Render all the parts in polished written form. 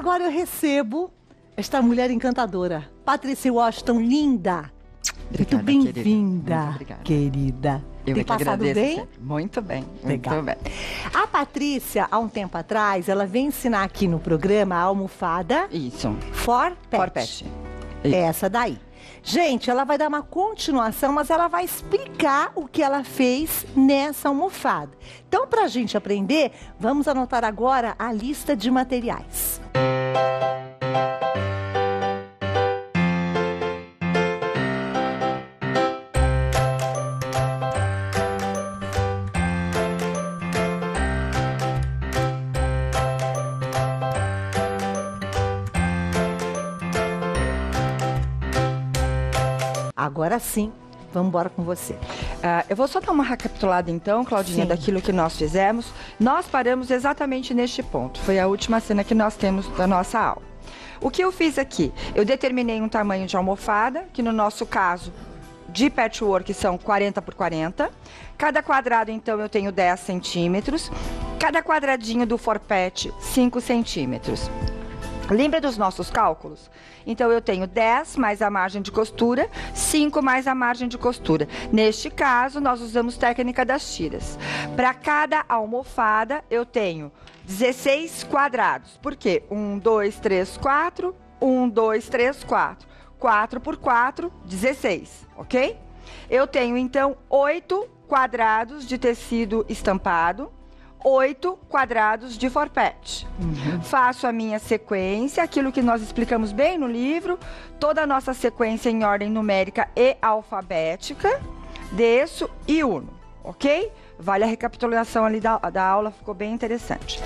agora eu recebo esta mulher encantadora, Patrícia Washington, linda. Muito bem-vinda, querida. Eu Tem passado agradeço, bem? sempre. Muito bem, Legal. muito bem. A Patrícia, há um tempo atrás, ela veio ensinar aqui no programa a almofada Isso. For Pet. For Pet. É essa daí. Gente, ela vai dar uma continuação, mas ela vai explicar o que ela fez nessa almofada. Então, para a gente aprender, vamos anotar agora a lista de materiais. Agora sim, vamos embora com você. Eu vou só dar uma recapitulada então, Claudinha, Sim. daquilo que nós fizemos. Nós paramos exatamente neste ponto. Foi a última cena que nós temos da nossa aula. O que eu fiz aqui? Eu determinei um tamanho de almofada, que no nosso caso, de patchwork, são 40 por 40. Cada quadrado, então, eu tenho 10 centímetros. Cada quadradinho do forpet, 5 centímetros. Lembra dos nossos cálculos? Então, eu tenho 10 mais a margem de costura, 5 mais a margem de costura. Neste caso, nós usamos técnica das tiras. Para cada almofada, eu tenho 16 quadrados. Por quê? 1, 2, 3, 4. 1, 2, 3, 4. 4 por 4, 16, ok? Eu tenho, então, 8 quadrados de tecido estampado. 8 quadrados de forpet. Faço a minha sequência, aquilo que nós explicamos bem no livro, toda a nossa sequência em ordem numérica e alfabética, desço e uno, ok? Vale a recapitulação ali da aula, ficou bem interessante.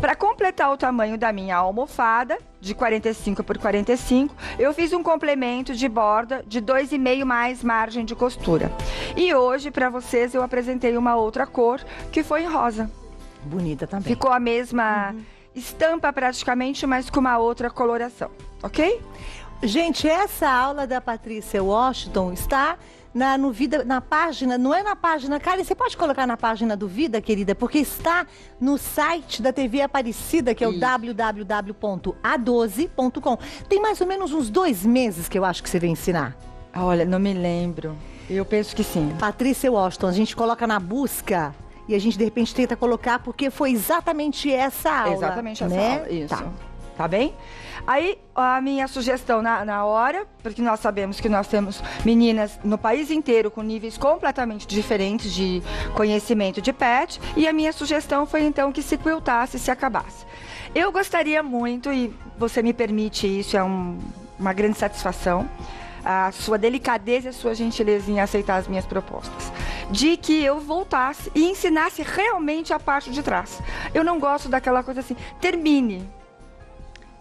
Para completar o tamanho da minha almofada, de 45 por 45, eu fiz um complemento de borda de 2,5 mais margem de costura. E hoje, para vocês, eu apresentei uma outra cor, que foi em rosa. Bonita também. Ficou a mesma estampa praticamente, mas com uma outra coloração, ok? Gente, essa aula da Patrícia Washington está na página, não é na página, Karen, você pode colocar na página do Vida, querida, porque está no site da TV Aparecida, que é o www.a12.com. Tem mais ou menos uns 2 meses que eu acho que você vem ensinar. Olha, não me lembro. Eu penso que sim. Patrícia Washington, a gente coloca na busca e a gente de repente tenta colocar porque foi exatamente essa aula. Exatamente essa né? aula, isso. Tá. Tá bem? Aí, a minha sugestão na hora, porque nós sabemos que nós temos meninas no país inteiro com níveis completamente diferentes de conhecimento de pet, e a minha sugestão foi então que se quiltasse, se acabasse. Eu gostaria muito, e você me permite isso, é uma grande satisfação, a sua delicadeza e a sua gentileza em aceitar as minhas propostas, de que eu voltasse e ensinasse realmente a parte de trás. Eu não gosto daquela coisa assim, termine.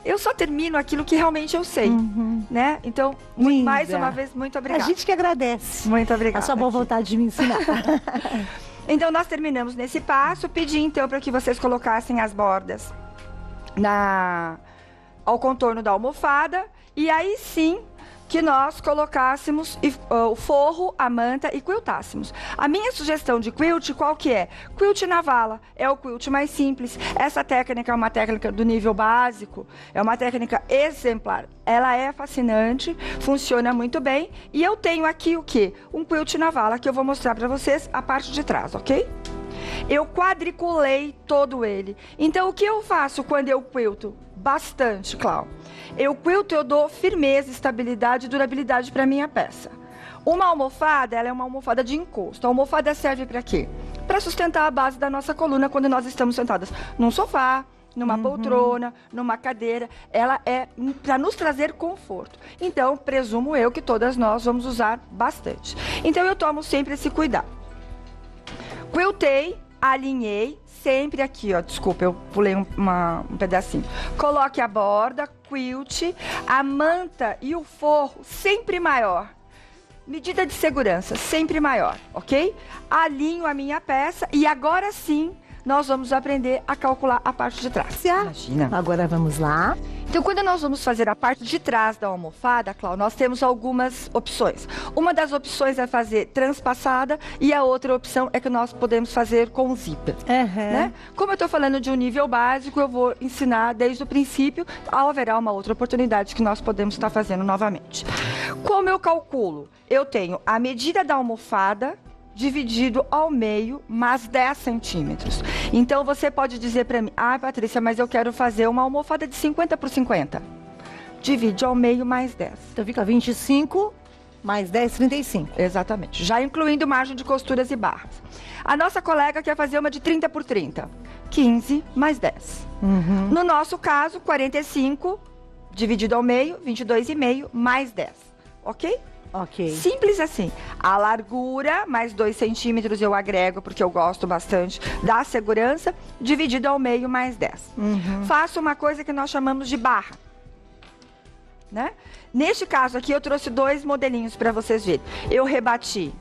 Eu só termino aquilo que realmente eu sei, né? Então, Linda. mais uma vez, muito obrigada. A gente que agradece. Muito obrigada. A sua boa vontade de me ensinar. Então, nós terminamos nesse passo. Pedi, então, para que vocês colocassem as bordas ao contorno da almofada. E aí, sim, que nós colocássemos o forro, a manta e quiltássemos. A minha sugestão de quilt, qual que é? Quilt na vala, é o quilt mais simples. Essa técnica é uma técnica do nível básico, é uma técnica exemplar. Ela é fascinante, funciona muito bem. E eu tenho aqui o quê? Um quilt na vala, que eu vou mostrar para vocês a parte de trás, ok? Eu quadriculei todo ele. Então, o que eu faço quando eu quilto? Bastante, Clau. Eu quilto, eu dou firmeza, estabilidade e durabilidade para minha peça. Uma almofada, ela é uma almofada de encosto. A almofada serve para quê? Para sustentar a base da nossa coluna quando nós estamos sentadas num sofá, numa poltrona, numa cadeira. Ela é para nos trazer conforto. Então, presumo eu que todas nós vamos usar bastante. Então, eu tomo sempre esse cuidado. Quiltei, alinhei, sempre aqui, ó, desculpa, eu pulei um pedacinho. Coloque a borda, quilt, a manta e o forro sempre maior. Medida de segurança, sempre maior, ok? Alinho a minha peça e agora sim, nós vamos aprender a calcular a parte de trás. Imagina. Agora vamos lá. Então, quando nós vamos fazer a parte de trás da almofada, Cláudia, nós temos algumas opções. Uma das opções é fazer transpassada e a outra opção é que nós podemos fazer com zíper. Né? Como eu estou falando de um nível básico, eu vou ensinar desde o princípio, haverá uma outra oportunidade que nós podemos estar fazendo novamente. Como eu calculo? Eu tenho a medida da almofada dividido ao meio, mais 10 centímetros. Então, você pode dizer para mim, Patrícia, mas eu quero fazer uma almofada de 50 por 50. Divide ao meio mais 10. Então, fica 25 mais 10, 35. Exatamente. Já incluindo margem de costuras e barras. A nossa colega quer fazer uma de 30 por 30. 15 mais 10. No nosso caso, 45 dividido ao meio, 22,5 mais 10. Ok? Ok. Simples assim. A largura, mais 2 centímetros eu agrego, porque eu gosto bastante da segurança, dividido ao meio, mais 10. Faço uma coisa que nós chamamos de barra. Né? Neste caso aqui, eu trouxe 2 modelinhos para vocês verem. Eu rebati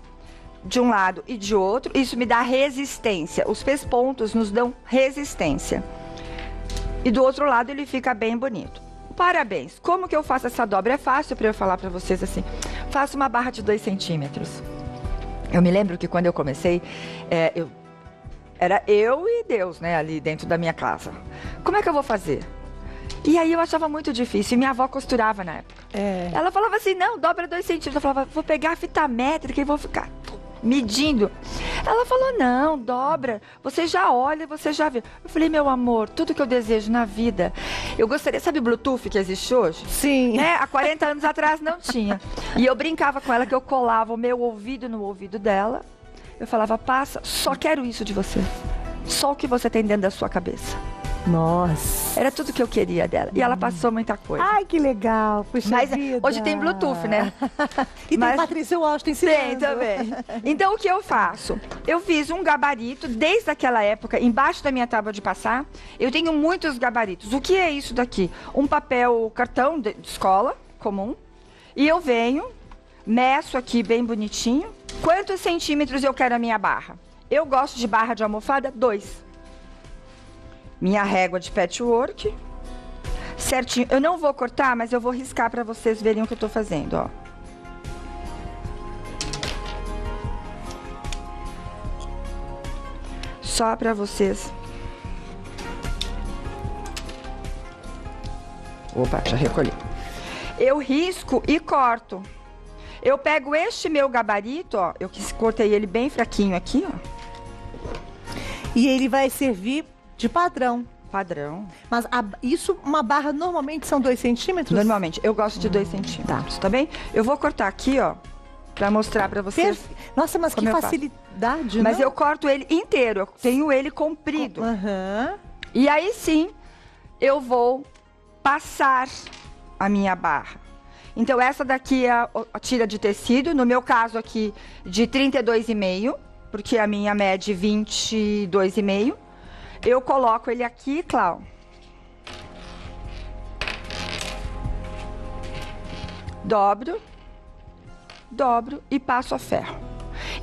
de um lado e de outro, isso me dá resistência. Os pespontos nos dão resistência. E do outro lado, ele fica bem bonito. Parabéns. Como que eu faço essa dobra? É fácil para eu falar para vocês assim. Faço uma barra de 2 centímetros. Eu me lembro que quando eu comecei, era eu e Deus, né, ali dentro da minha casa. Como é que eu vou fazer? E aí eu achava muito difícil. E minha avó costurava na época. Ela falava assim, não, dobra 2 centímetros. Eu falava, vou pegar a fita métrica e vou ficar medindo. Ela falou, não, dobra, você já olha, você já vê. Eu falei, meu amor, tudo que eu desejo na vida, eu gostaria, sabe o Bluetooth que existe hoje? Sim. Né? Há 40 anos atrás não tinha. E eu brincava com ela que eu colava o meu ouvido no ouvido dela. Eu falava, passa, só quero isso de você. Só o que você tem dentro da sua cabeça. Nossa. Era tudo que eu queria dela. E ela passou muita coisa. Ai, que legal. Puxa Mas vida. hoje tem Bluetooth, né? E tem Patrícia Washington ensinando. Tem também. Então, o que eu faço? Eu fiz um gabarito desde aquela época, embaixo da minha tábua de passar. Eu tenho muitos gabaritos. O que é isso daqui? Um papel cartão de escola comum. E eu venho, meço aqui bem bonitinho. Quantos centímetros eu quero a minha barra? Eu gosto de barra de almofada, 2. Minha régua de patchwork. Certinho. Eu não vou cortar, mas eu vou riscar para vocês verem o que eu tô fazendo, ó. Só para vocês. Opa, já recolhi. Eu risco e corto. Eu pego este meu gabarito, ó. Eu cortei ele bem fraquinho aqui, ó. E ele vai servir de padrão. Padrão. Mas isso, uma barra normalmente são 2 centímetros? Normalmente. Eu gosto de 2 centímetros, tá bem? Eu vou cortar aqui, ó, pra mostrar pra vocês. Nossa, mas que facilidade, Mas não? eu corto ele inteiro. Eu tenho ele comprido. E aí sim, eu vou passar a minha barra. Então, essa daqui é a tira de tecido. No meu caso aqui, de 32,5, porque a minha mede 22,5. Eu coloco ele aqui, Clau. Dobro e passo a ferro.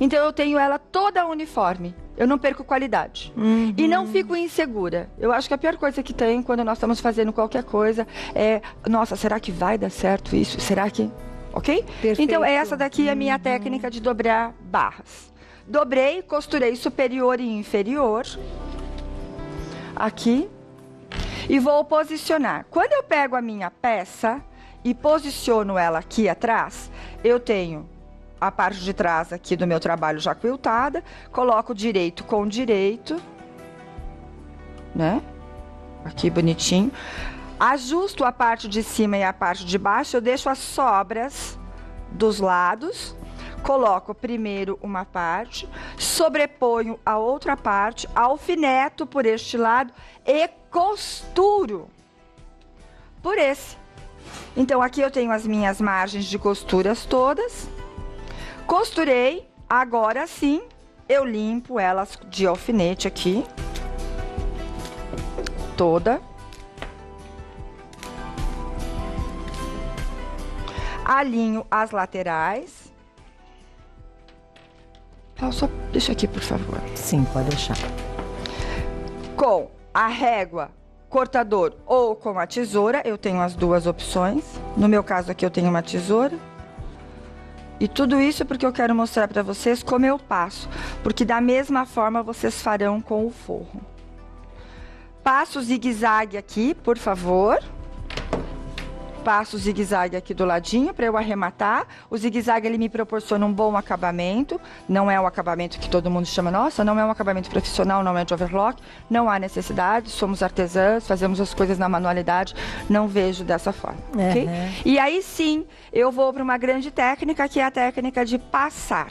Então, eu tenho ela toda uniforme. Eu não perco qualidade. E não fico insegura. Eu acho que a pior coisa que tem quando nós estamos fazendo qualquer coisa é... Nossa, será que vai dar certo isso? Será que... Ok? Perfeito. Então, essa daqui é a minha técnica de dobrar barras. Dobrei, costurei superior e inferior. Aqui. E vou posicionar. Quando eu pego a minha peça e posiciono ela aqui atrás, eu tenho a parte de trás aqui do meu trabalho já quiltada, coloco direito com direito, né? Aqui bonitinho. Ajusto a parte de cima e a parte de baixo, eu deixo as sobras dos lados, coloco primeiro uma parte, sobreponho a outra parte, alfineto por este lado e costuro por esse. Então, aqui eu tenho as minhas margens de costuras todas. Costurei, agora sim, eu limpo elas de alfinete aqui. Toda. Alinho as laterais. Só deixa aqui, por favor. Sim, pode deixar. com a régua, cortador ou com a tesoura. Eu tenho as duas opções. No meu caso aqui eu tenho uma tesoura. E tudo isso porque eu quero mostrar para vocês como eu passo. Porque da mesma forma vocês farão com o forro. Passo o zigue-zague aqui, por favor. Passo o zigue-zague aqui do ladinho para eu arrematar. O zigue-zague ele me proporciona um bom acabamento. Não é o acabamento que todo mundo chama, nossa, não é um acabamento profissional, não é de overlock. Não há necessidade, somos artesãs, fazemos as coisas na manualidade. Não vejo dessa forma, ok? E aí sim, eu vou para uma grande técnica, que é a técnica de passar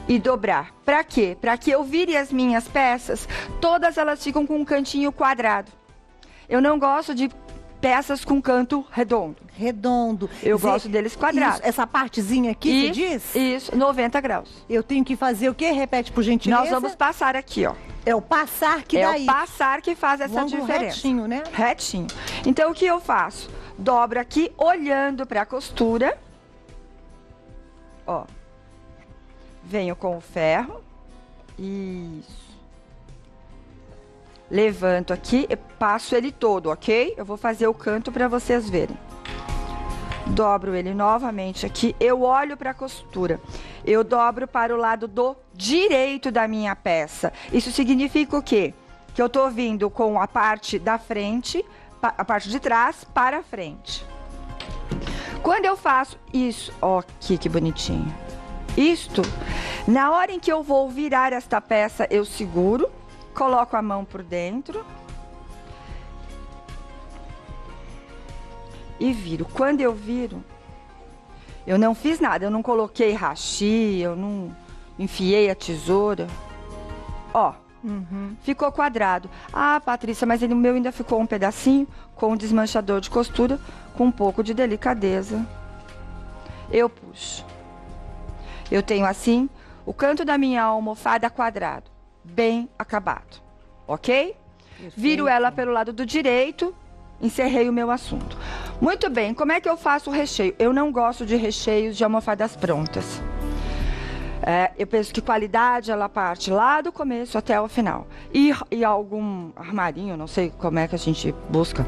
e dobrar. Para quê? Para que eu vire as minhas peças, todas elas ficam com um cantinho quadrado. Eu não gosto de peças com canto redondo. Redondo. Eu gosto deles quadrados. Isso, essa partezinha aqui, você diz? Isso, 90 graus. Eu tenho que fazer o quê? Repete, por gentileza. Nós vamos passar aqui, ó. É o passar que daí. É o passar que faz essa diferença. Retinho, né? Retinho. Então, o que eu faço? Dobro aqui, olhando para a costura. Ó. Venho com o ferro. Isso. Levanto aqui e passo ele todo, ok? Eu vou fazer o canto para vocês verem. Dobro ele novamente aqui. Eu olho para a costura. Eu dobro para o lado do direito da minha peça. Isso significa o quê? Que eu tô vindo com a parte da frente, a parte de trás para frente. Quando eu faço isso, ó, aqui que bonitinho. Isto, na hora em que eu vou virar esta peça, eu seguro. Coloco a mão por dentro e viro. Quando eu viro, eu não fiz nada, eu não coloquei hashi, eu não enfiei a tesoura. Ó, ficou quadrado. Ah, Patrícia, mas o meu ainda ficou um pedacinho com um desmanchador de costura, com um pouco de delicadeza. Eu puxo. Eu tenho assim o canto da minha almofada quadrado. Bem acabado, ok? Perfeito. Viro ela pelo lado do direito, encerrei o meu assunto. Muito bem, como é que eu faço o recheio? Eu não gosto de recheios de almofadas prontas. Eu penso que qualidade, ela parte lá do começo até o final. E algum armarinho, não sei como é que a gente busca,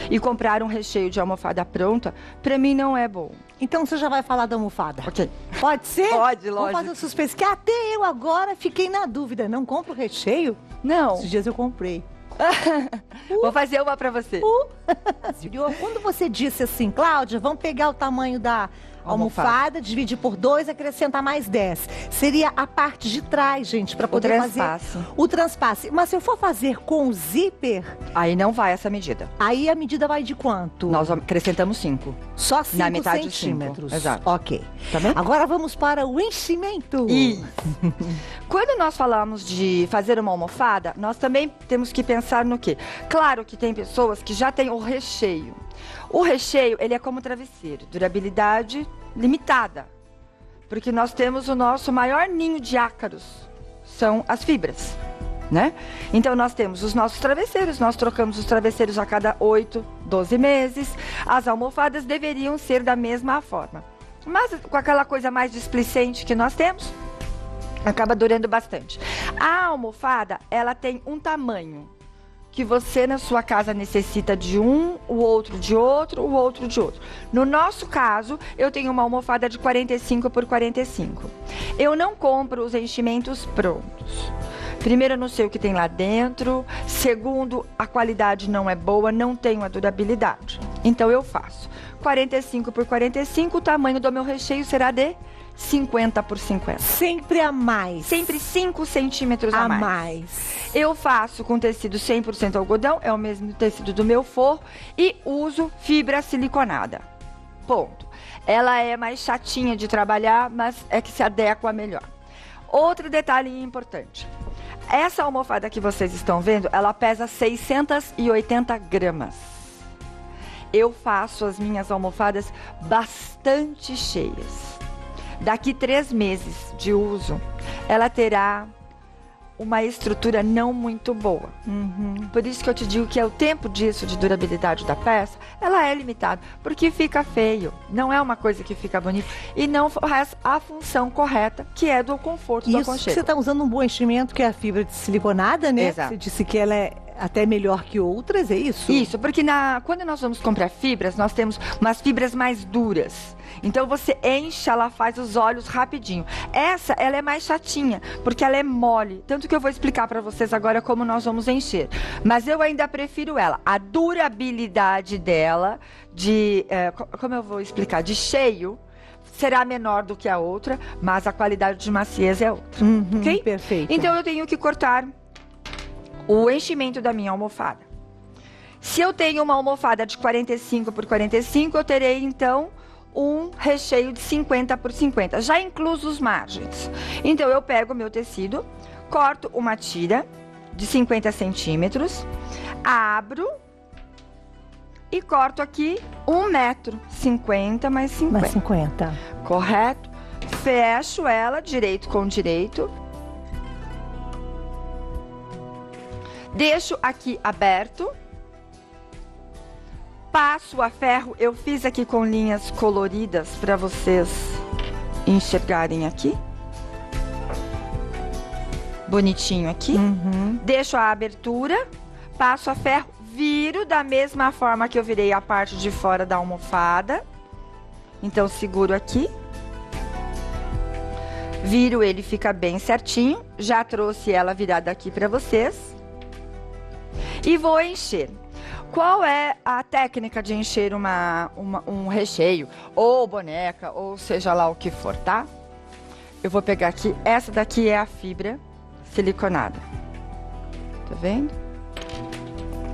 e comprar um recheio de almofada pronta, pra mim não é bom. Então você já vai falar da almofada? Ok. Pode ser? Pode, lógico. Vamos fazer um suspense, que até eu agora fiquei na dúvida. Não compro recheio? Não. Esses dias eu comprei. Vou fazer uma pra você. Quando você disse assim, Cláudia, vamos pegar o tamanho da almofada, dividir por 2, acrescentar mais 10. Seria a parte de trás, gente, para poder fazer o transpasse. Mas se eu for fazer com o zíper... Aí não vai essa medida. Aí a medida vai de quanto? Nós acrescentamos 5. Só 5 na metade centímetros. 5. Exato. Ok. Tá bem? Agora vamos para o enchimento. Quando nós falamos de fazer uma almofada, nós também temos que pensar no quê? Claro que tem pessoas que já têm o recheio. O recheio, ele é como travesseiro, durabilidade limitada, porque nós temos o nosso maior ninho de ácaros, são as fibras, né? Então nós temos os nossos travesseiros, nós trocamos os travesseiros a cada 8, 12 meses, as almofadas deveriam ser da mesma forma, mas com aquela coisa mais displicente que nós temos, acaba durando bastante. A almofada, ela tem um tamanho que você na sua casa necessita de um, o outro de outro, o outro de outro. No nosso caso, eu tenho uma almofada de 45 por 45. Eu não compro os enchimentos prontos. Primeiro, eu não sei o que tem lá dentro. Segundo, a qualidade não é boa, não tenho a durabilidade. Então, eu faço 45 por 45, o tamanho do meu recheio será de 50 por 50. Sempre a mais. Sempre 5 centímetros a mais. Eu faço com tecido 100% algodão, é o mesmo tecido do meu forro, e uso fibra siliconada. Ponto. Ela é mais chatinha de trabalhar, mas é que se adequa melhor. Outro detalhe importante. Essa almofada que vocês estão vendo, ela pesa 680 gramas. Eu faço as minhas almofadas bastante cheias. Daqui 3 meses de uso, ela terá uma estrutura não muito boa. Por isso que eu te digo que o tempo disso, de durabilidade da peça, ela é limitada, porque fica feio, não é uma coisa que fica bonita, e não faz a função correta, que é do conforto do Isso que aconchego. você está usando um bom enchimento, que é a fibra de siliconada, né? Exato. Você disse que ela é até melhor que outras, é isso? Isso, porque quando nós vamos comprar fibras, nós temos umas fibras mais duras. Então você enche, ela faz os olhos rapidinho. Essa, ela é mais chatinha, porque ela é mole. Tanto que eu vou explicar para vocês agora como nós vamos encher. Mas eu ainda prefiro ela. A durabilidade dela, como eu vou explicar? De cheio, será menor do que a outra, mas a qualidade de maciez é outra. Ok? Perfeito. Então eu tenho que cortar o enchimento da minha almofada. Se eu tenho uma almofada de 45 por 45, eu terei então um recheio de 50 por 50, já inclusos margens. Então eu pego o meu tecido, corto uma tira de 50 centímetros, abro e corto aqui 1 metro, 50 mais 50. Mais 50. Correto? Fecho ela direito com direito. Deixo aqui aberto. Passo a ferro, eu fiz aqui com linhas coloridas para vocês enxergarem aqui. Bonitinho aqui. Deixo a abertura, passo a ferro, viro da mesma forma que eu virei a parte de fora da almofada. Então seguro aqui. Viro, ele fica bem certinho. Já trouxe ela virada aqui para vocês. E vou encher. Qual é a técnica de encher um recheio, ou boneca, ou seja lá o que for, tá? Eu vou pegar aqui, essa daqui é a fibra siliconada. Tá vendo?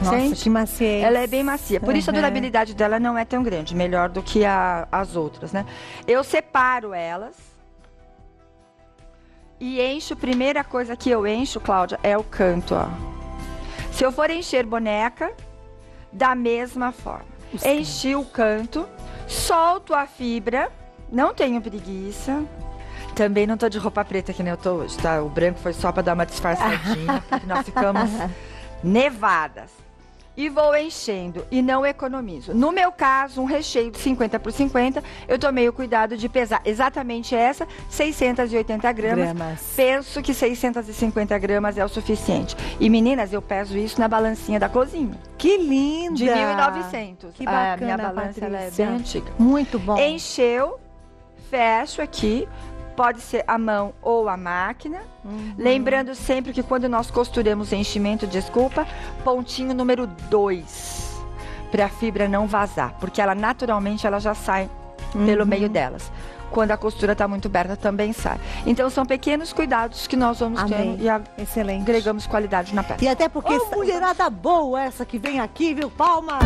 Nossa, Sente? que maciez. Ela é bem macia, por isso a Uhum. durabilidade dela não é tão grande, melhor do que as outras, né? Eu separo elas e encho, primeira coisa que eu encho, Cláudia, é o canto, ó. Se eu for encher boneca, da mesma forma. Enchi o canto, solto a fibra, não tenho preguiça. Também não tô de roupa preta que nem eu tô hoje, tá? O branco foi só para dar uma disfarçadinha, porque nós ficamos nevadas. E vou enchendo e não economizo. No meu caso, um recheio de 50 por 50, eu tomei o cuidado de pesar exatamente essa, 680 gramas. Penso que 650 gramas é o suficiente. E meninas, eu peso isso na balancinha da cozinha. Que linda! De 1.900. Que bacana, A minha balança ela é Patrícia. bem antiga. Muito bom. Encheu, fecho aqui. Pode ser a mão ou a máquina. Lembrando sempre que quando nós costuramos enchimento, pontinho número 2. Para a fibra não vazar. Porque ela naturalmente ela já sai pelo meio delas. Quando a costura está muito aberta, também sai. Então são pequenos cuidados que nós vamos Amei. tendo e Excelente. agregamos qualidade na peça. E até porque mulherada boa essa que vem aqui, viu? Palmas!